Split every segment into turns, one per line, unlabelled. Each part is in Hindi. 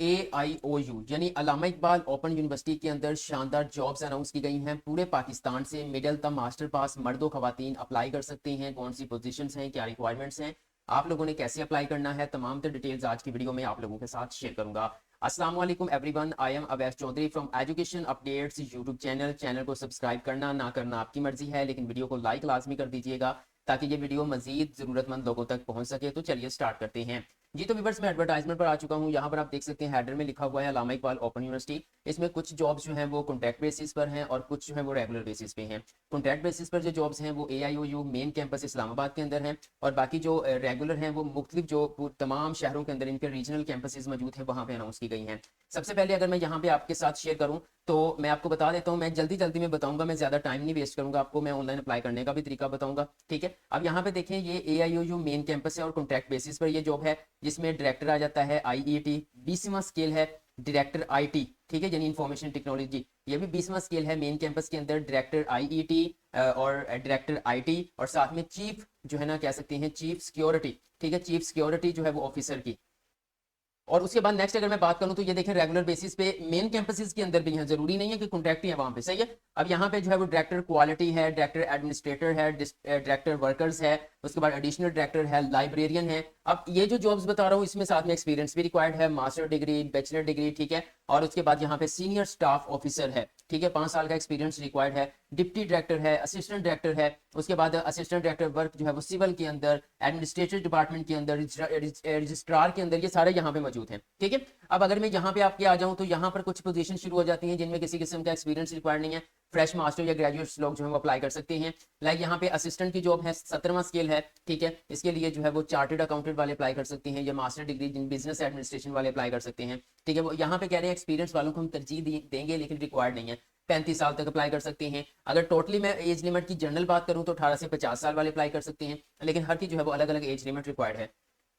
AIOU यानी अल्लामा इकबाल ओपन यूनिवर्सिटी के अंदर शानदार जॉब्स अनाउंस की गई हैं पूरे पाकिस्तान से। मिडिल तक मास्टर पास मर्द व खवातीन अप्लाई कर सकते हैं। कौन सी पोजीशंस हैं, क्या रिक्वायरमेंट्स हैं, आप लोगों ने कैसे अप्लाई करना है, तमाम तर डिटेल्स आज की वीडियो में आप लोगों के साथ शेयर करूंगा। अस्सलाम वालेकुम everyone, I am Awais Chaudhary from education updates YouTube channel को सब्सक्राइब करना ना करना आपकी मर्जी है, लेकिन वीडियो को लाइक लाजमी कर दीजिएगा ताकि ये वीडियो मजीद ज़रूरतमंद लोगों तक पहुंच सके। तो चलिए स्टार्ट करते हैं जी। तो व्यूअर्स, मैं एडवर्टाइजमेंट पर आ चुका हूं। यहाँ पर आप देख सकते हैं हेडर में लिखा हुआ है अल्लामा इकबाल ओपन यूनिवर्सिटी। इसमें कुछ जॉब्स जो हैं वो कॉन्ट्रैक्ट बेसिस पर हैं और कुछ जो है वो रेगुलर बेसिस पे हैं। कॉन्ट्रैक्ट बेसिस पर जो जॉब्स हैं वो AIOU मेन कैंपस इस्लामाबाद के अंदर हैं, और बाकी जो रेगुलर हैं वो मुख्तलिफ जो तमाम शहरों के अंदर इनके रीजनल कैंपसेस मौजूद हैं वहाँ पे अनाउंस की गई हैं। सबसे पहले अगर मैं यहाँ पे आपके साथ शेयर करूँ तो मैं आपको बता देता हूँ, मैं जल्दी जल्दी में बताऊंगा, मैं ज्यादा टाइम नहीं वेस्ट करूंगा आपको, मैं ऑनलाइन अप्लाई करने का भी तरीका बताऊंगा। ठीक है, अब यहाँ पे देखें ये AIOU मेन कैंपस है और कॉन्ट्रैक्ट बेसिस पर ये जॉब है, जिसमें डायरेक्टर आ जाता है IET। 20वां स्केल है डायरेक्टर IT, ठीक है, यानी इंफॉर्मेशन टेक्नोलॉजी। ये भी 20वां स्केल है मेन कैंपस के अंदर, डायरेक्टर IET और डायरेक्टर IT, और साथ में चीफ जो है ना कह सकते हैं चीफ सिक्योरिटी। ठीक है, चीफ सिक्योरिटी जो है वो ऑफिसर की। और उसके बाद नेक्स्ट अगर मैं बात करूं तो ये देखें रेगुलर बेसिस पे मेन कैंपसेस के अंदर भी हैं, जरूरी नहीं है कि कॉन्ट्रैक्ट ही है वहां पे, सही है। अब यहाँ पे जो है वो डायरेक्टर क्वालिटी है, डायरेक्टर एडमिनिस्ट्रेटर है, डायरेक्टर वर्कर्स है, उसके बाद एडिशनल डायरेक्टर है, लाइब्रेरियन है। अब ये जो जॉब्स बता रहा हूँ इसमें साथ में एक्सपीरियंस भी रिक्वायर्ड है, मास्टर डिग्री, बैचलर डिग्री, ठीक है। और उसके बाद यहाँ पे सीनियर स्टाफ ऑफिसर है, ठीक है, 5 साल का एक्सपीरियंस रिक्वायर्ड है। डिप्टी डायरेक्टर है, असिस्टेंट डायरेक्टर है, उसके बाद असिस्टेंट डायरेक्टर वर्क जो है वो सिविल के अंदर, एडमिनिस्ट्रेटिव डिपार्टमेंट के अंदर, रजिस्ट्रार के अंदर, ये सारे यहाँ पे मौजूद हैं। ठीक है, अब अगर मैं यहाँ पे आपके आ जाऊँ तो यहाँ पर कुछ पोजीशन शुरू हो जाती हैं जिनमें किसी किस्म का एक्सपीरियंस रिक्वायर्ड नहीं है। फ्रेश मास्टर या ग्रेजुएट्स लोग जो है वो अप्लाई कर सकते हैं। लाइक यहाँ पे असिस्टेंट की जॉब है, 17वां स्केल है, ठीक है। इसके लिए जो है वो चार्टर्ड अकाउंटेंट वाले अप्लाई कर सकते हैं, या मास्टर डिग्री बिजनेस एडमिनिस्ट्रेशन वाले अप्लाई कर सकते हैं। ठीक है, वो यहाँ पे कह रहे हैं एक्सपीरियंस वालों को हम तरजीह देंगे, लेकिन रिक्वायर्ड नहीं है। 35 साल तक अप्लाई कर सकते हैं। अगर टोटली मैं एज लिमिट की जनरल बात करूं तो 18 से 50 साल वाले अप्लाई कर सकते हैं, लेकिन हर की जो है वो अलग अलग एज लिमिट रिक्वायर्ड है।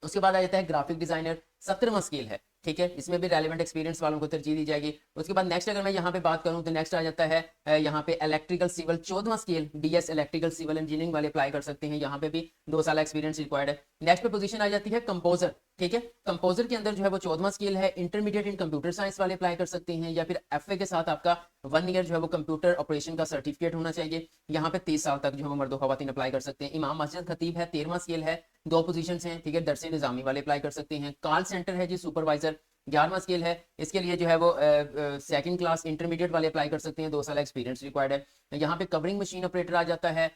उसके बाद आ जाता है ग्राफिक डिजाइनर, 17वां स्केल है, ठीक है। इसमें भी रेलिवेंट एक्सपीरियंस वालों को तरजीह दी जाएगी। उसके बाद नेक्स्ट अगर मैं यहाँ पे बात करूँ तो नेक्स्ट आ जाता है यहाँ पे इलेक्ट्रिकल सिविल, 14वां scale, DS electrical civil engineering वाले अप्लाई कर सकते हैं। यहाँ पे भी 2 साल एक्सपीरियंस रिक्वायर्ड है। नेक्स्ट पे पोजीशन आ जाती है कंपोजर, ठीक है। कंपोजर के अंदर जो है वो 14वां स्केल है, इंटरमीडिएट इन कंप्यूटर साइंस वाले अप्लाई कर सकते हैं, या फिर FA के साथ आपका 1 ईयर जो है वो कंप्यूटर ऑपरेशन का सर्टिफिकेट होना चाहिए। यहाँ पे 30 साल तक जो है वो मर्द खवातीन अप्लाई कर सकते हैं। इमाम मस्जिद खतीब है, 13वां स्केल है, 2 पोजीशन हैं, ठीक है। दरसे निजामी वाले अप्लाई कर सकते हैं। कॉल सेंटर है जी सुपरवाइजर, 11वां स्केल है। इसके लिए जो है वो सेकंड क्लास इंटरमीडिएट वाले अप्लाई कर सकते हैं, 2 साल एक्सपीरियंस रिक्वायर्ड है। यहाँ पे कवरिंग मशीन ऑपरेटर आ जाता है,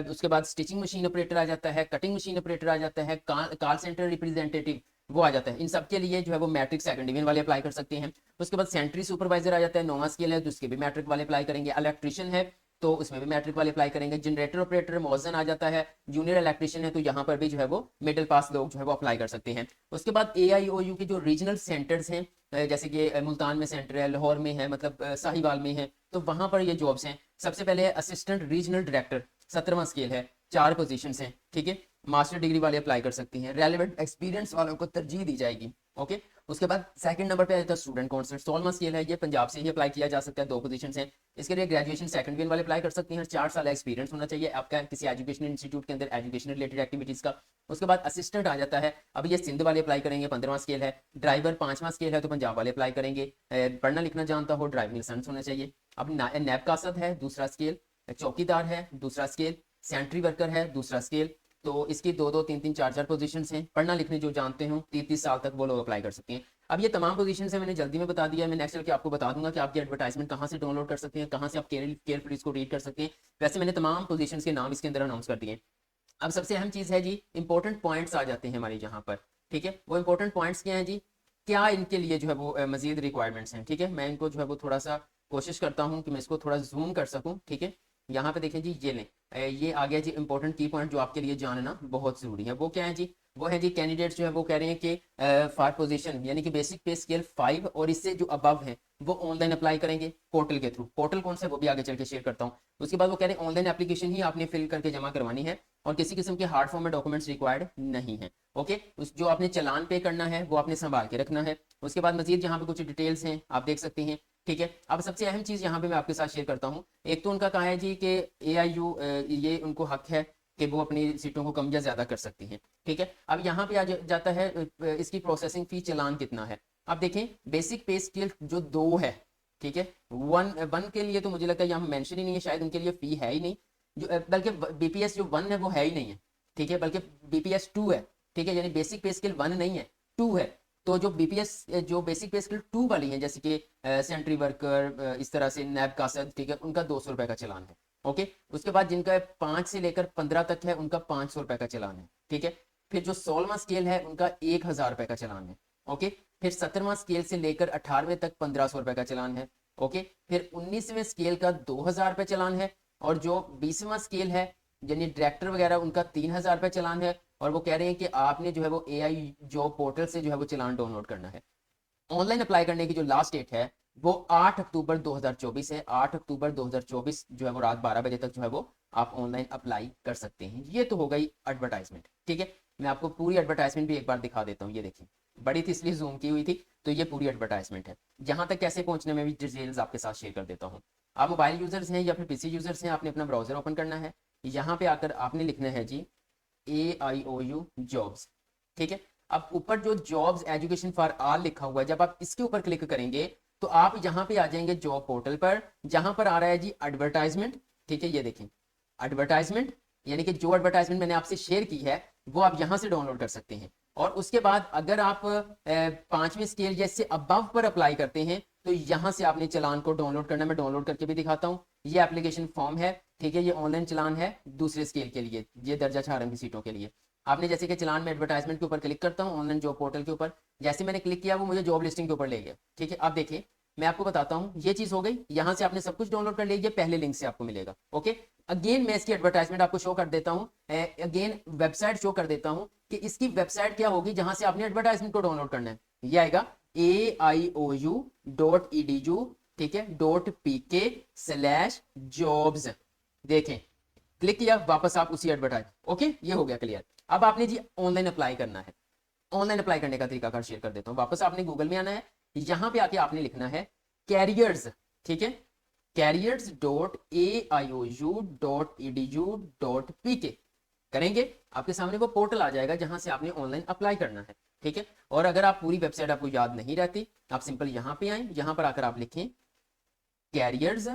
उसके बाद स्टिचिंग मशीन ऑपरेटर आ जाता है, कटिंग मशीन ऑपरेटर आ जाता है, कॉल सेंटर रिप्रेजेंटेटिव वो आ जाता है। इन सब के लिए जो है वो मैट्रिक सेकंड डिवीजन वाले अप्लाई कर सकते हैं। उसके बाद सेंट्री सुपरवाइजर आ जाता है, 9वां स्केल है, तो उसके भी मैट्रिक वाले अप्लाई करेंगे। इलेक्ट्रिशियन है तो उसमें भी मैट्रिक वाले अप्लाई करेंगे। जनरेटर ऑपरेटर मौजन आ जाता है, जूनियर इलेक्ट्रिशियन है, तो यहाँ पर भी जो है वो मिडिल पास लोग जो है वो अप्लाई कर सकते हैं। उसके बाद AIOU के जो रीजनल सेंटर्स हैं, जैसे कि मुल्तान में सेंटर है, लाहौर में है, मतलब साहिवाल में है, तो वहां पर ये जॉब्स हैं। सबसे पहले असिस्टेंट रीजनल डायरेक्टर, 17वां स्केल है, 4 पोजीशन हैं, ठीक है। मास्टर डिग्री वाले अप्लाई कर सकती हैं, रेलिवेंट एक्सपीरियंस वालों को तरजीह दी जाएगी, ओके। उसके बाद सेकंड नंबर पे आ जाता है स्टूडेंट काउंसिल, 16वां स्केल है, ये पंजाब से ही अप्लाई किया जा सकता है, 2 पोजीशन हैं। इसके लिए ग्रेजुएशन सेकंड डिवीजन वाले अप्लाई कर सकते हैं, 4 साल एक्सपीरियंस होना चाहिए आपका किसी एजुकेशनल इंस्टीट्यूट के अंदर एजुकेशन रिलेटेड एक्टिविटीज का। उसके बाद असिस्टेंट आ जाता है, अब ये सिंध वाले अप्लाई करेंगे, 15वां स्केल है। ड्राइवर 5वां स्केल है, तो पंजाब वाले अप्लाई करेंगे। पढ़ना लिखना जानता हो, ड्राइविंग लाइसेंस होना चाहिए। अब नैब कासद है, दूसरा स्केल। चौकीदार है, दूसरा स्केल। सेंट्री वर्कर है, दूसरा स्केल। तो इसकी 2-2, 3-3, 4-4 पोजीशन हैं। पढ़ना लिखने जो जानते हो 30-30 साल तक वो लोग अप्लाई कर सकते हैं। अब ये तमाम पोजीशन है, मैंने जल्दी में बता दिया है। मैं नेक्स्ट करके आपको बता दूंगा कि आपकी एडवर्टाइजमेंट कहाँ से डाउनलोड कर सकते हैं, कहाँ से आप केयरफुली इसको रीड कर सकते हैं। वैसे मैंने तमाम पोजीशन के नाम इसके अंदर अनाउंस कर दिए। अब सबसे अहम चीज़ है जी, इंपॉर्टेंट पॉइंट्स आ जाते हैं हमारे यहाँ पर, ठीक है। वो इंपॉर्टेंट पॉइंट्स क्या हैं जी, क्या इनके लिए जो है वो मजीद रिक्वायरमेंट्स हैं, ठीक है। मैं इनको जो है वो थोड़ा सा कोशिश करता हूँ कि मैं इसको थोड़ा जूम कर सकूँ, ठीक है। यहाँ पे देखें जी, ये लें, ये आ गया जी इंपॉर्टेंट की पॉइंट जो आपके लिए जानना बहुत जरूरी है। वो क्या है जी, वो है जी कैंडिडेट्स जो है वो कह रहे हैं कि फॉर पोजीशन यानी कि बेसिक पे स्केल 5 और इससे जो अबव है वो ऑनलाइन अप्लाई करेंगे पोर्टल के थ्रू। पोर्टल कौन सा है वो भी आगे चल के शेयर करता हूँ। उसके बाद वो कह रहे हैं ऑनलाइन एप्लीकेशन ही आपने फिल करके जमा करवानी है, और किसी किस्म के हार्ड फॉर्म में डॉक्यूमेंट्स रिक्वायर्ड नहीं है, ओके। उस जो आपने चालान पे करना है वो आपने संभाल के रखना है। उसके बाद मजीद यहाँ पे कुछ डिटेल्स हैं, आप देख सकते हैं, ठीक है। अब सबसे अहम चीज़ यहाँ पे मैं आपके साथ शेयर करता हूँ। एक तो उनका कहा है जी कि AIU ये उनको हक है कि वो अपनी सीटों को कम या ज्यादा कर सकती हैं, ठीक है। अब यहाँ पे आ जाता है इसकी प्रोसेसिंग फी चालान कितना है। अब देखें बेसिक पे स्केल जो 2 है, ठीक है, वन के लिए तो मुझे लगता है यहाँ मेंशन ही नहीं है, शायद उनके लिए फी है ही नहीं, जो बल्कि बीपीएस जो 1 है वो है ही नहीं है, ठीक है, बल्कि बीपीएस 2 है, ठीक है, यानी बेसिक पे स्केल 1 नहीं है 2 है। तो जो बीपीएस जो बेसिक पे स्केल 2 वाली है, जैसे कि सेंट्री वर्कर, इस तरह से नैब कासद, ठीक है, उनका 200 रुपए का चलान है। ओके, उसके बाद जिनका 5 से लेकर 15 तक है उनका 500 रुपए का चलान है, ठीक है। फिर जो 16वां स्केल है उनका 1000 रुपए का चलान है। ओके, फिर 17वां स्केल से लेकर 18वें तक 1500 रुपए का चलान है। ओके, फिर 19वें स्केल का 2000 रुपए चलान है, और जो 20वां स्केल है यानी डायरेक्टर वगैरह उनका 3000 रुपए चलान है। और वो कह रहे हैं कि आपने जो है वो एआई जॉब पोर्टल से जो है वो चलान डाउनलोड करना है। ऑनलाइन अप्लाई करने की जो लास्ट डेट है वो 8 अक्टूबर 2024 है। 8 अक्टूबर 2024 जो है वो रात 12 बजे तक जो है वो आप ऑनलाइन अप्लाई कर सकते हैं। ये तो हो गई एडवर्टाइजमेंट, ठीक है। मैं आपको पूरी एडवर्टाइजमेंट भी एक बार दिखा देता हूँ। ये देखिए, बड़ी थी इसलिए जूम की हुई थी, तो ये पूरी एडवर्टाइजमेंट है। जहां तक कैसे पहुंचने में भी डिटेल्स आपके साथ शेयर कर देता हूँ। आप मोबाइल यूजर्स हैं या फिर पीसी यूजर्स हैं, आपने अपना ब्राउजर ओपन करना है। यहाँ पे आकर आपने लिखना है जी AIOU जॉब्स, ठीक है। अब ऊपर जो जॉब्स एजुकेशन फॉर ऑल लिखा हुआ है, जब आप इसके ऊपर क्लिक करेंगे तो आप यहाँ पे आ जाएंगे जॉब पोर्टल पर, जहां पर आ रहा है जी एडवर्टाइजमेंट, ठीक है। ये देखें एडवर्टाइजमेंट, यानी कि जो एडवर्टाइजमेंट मैंने आपसे शेयर की है वो आप यहाँ से डाउनलोड कर सकते हैं। और उसके बाद अगर आप 5वें स्केल जैसे अबव पर अप्लाई करते हैं तो यहाँ से आपने चलान को डाउनलोड करना। मैं डाउनलोड करके भी दिखाता हूँ। ये एप्लीकेशन फॉर्म है, ठीक है। ये ऑनलाइन चलान है दूसरे स्केल के लिए, ये दर्जा 4 की सीटों के लिए। आपने जैसे कि चलान में एडवर्टाइजमेंट के ऊपर क्लिक करता हूँ, ऑनलाइन जॉब पोर्टल के ऊपर जैसे मैंने क्लिक किया वो मुझे जॉब लिस्टिंग के ऊपर ले गया, ठीक है। अब देखिए मैं आपको बताता हूँ, ये चीज हो गई। यहाँ से आपने सब कुछ डाउनलोड कर लिया, ये पहले लिंक से आपको मिलेगा। ओके, अगेन मैं इसकी एडवर्टाइजमेंट आपको शो कर देता हूँ, अगेन वेबसाइट शो कर देता हूँ कि इसकी वेबसाइट क्या होगी जहां से आपने एडवर्टाइजमेंट को डाउनलोड करना है। ये आएगा AIOU.edu, ठीक है, .pk/jobs। देखें क्लिक किया, वापस आप उसी एडवर्टाइज। ओके, ये हो गया क्लियर। अब आपने जी ऑनलाइन अप्लाई करना है। ऑनलाइन अप्लाई करने का तरीका शेयर कर देता हूँ। वापस आपने गूगल में आना है, यहां पे आके आपने लिखना है कैरियर्स, ठीक है, careers.aiou.edu.pk करेंगे, आपके सामने वो पोर्टल आ जाएगा जहां से आपने ऑनलाइन अप्लाई करना है, ठीक है। और अगर आप पूरी वेबसाइट आपको याद नहीं रहती, आप सिंपल यहां पे आए, यहां पर आकर आप लिखें कैरियर्स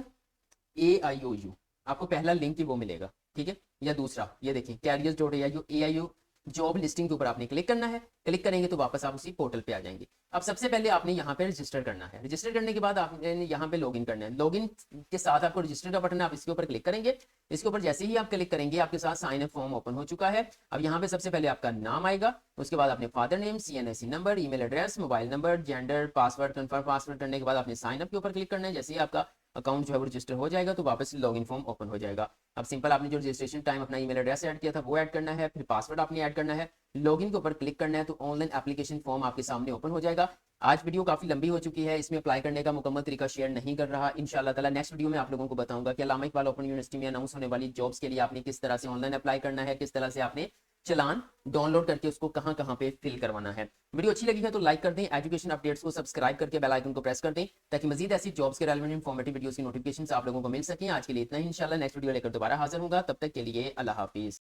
AIOU, आपको पहला लिंक ही वो मिलेगा, ठीक है। या दूसरा ये देखें कैरियर्स.AIU जॉब लिस्टिंग के ऊपर आपने क्लिक करना है। क्लिक करेंगे तो वापस आप उसी पोर्टल पे आ जाएंगे। अब सबसे पहले आपने यहाँ पे रजिस्टर करना है। रजिस्टर करने के बाद आपने यहाँ पे लॉगिन करना है। लॉगिन के साथ आपको रजिस्टर का बटन है, आप इसके ऊपर क्लिक करेंगे। इसके ऊपर जैसे ही आप क्लिक करेंगे आपके साथ साइन अप फॉर्म ओपन हो चुका है। अब यहाँ पे सबसे पहले आपका नाम आएगा, उसके बाद अपने father name, CNIC number, email address, mobile number, gender, password, confirm password करने के बाद आपने साइन अप के ऊपर क्लिक करना है। जैसे ही आपका अकाउंट जो है वो रजिस्टर हो जाएगा तो वापस लॉगिन फॉर्म ओपन हो जाएगा। अब सिंपल आपने जो रजिस्ट्रेशन टाइम अपना ईमेल एड्रेस ऐड किया था वो ऐड करना है, फिर पासवर्ड आपने ऐड करना है, लॉगिन के ऊपर क्लिक करना है, तो ऑनलाइन एप्लीकेशन फॉर्म आपके सामने ओपन हो जाएगा। आज वीडियो काफी लंबी हो चुकी है, इसमें अप्लाई करने का मुकम्मल तरीका शेयर नहीं कर रहा। इंशाल्लाह ताला नेक्स्ट वीडियो में आप लोगों को बताऊंगा कि अल्लामा इकबाल ओपन यूनिवर्सिटी में अनाउंस होने वाली जॉब्स के लिए आपने किस तरह से ऑनलाइन अप्लाई करना है, किस तरह से आपने चलान डाउनलोड करके उसको कहां कहां पे फिल करवाना है। वीडियो अच्छी लगी है तो लाइक कर दें, एजुकेशन अपडेट्स को सब्सक्राइब करके बेल आइकन को प्रेस कर दें ताकि मजीद ऐसी जॉब्स के रेलेवेंट इंफॉर्मेटिव वीडियोस की नोटिफिकेशन आप लोगों को मिल सके। आज के लिए इतना ही, इंशाल्लाह नेक्स्ट वीडियो लेकर दोबारा हाजिर होगा। तब तक के लिए अल्लाह हाफिज।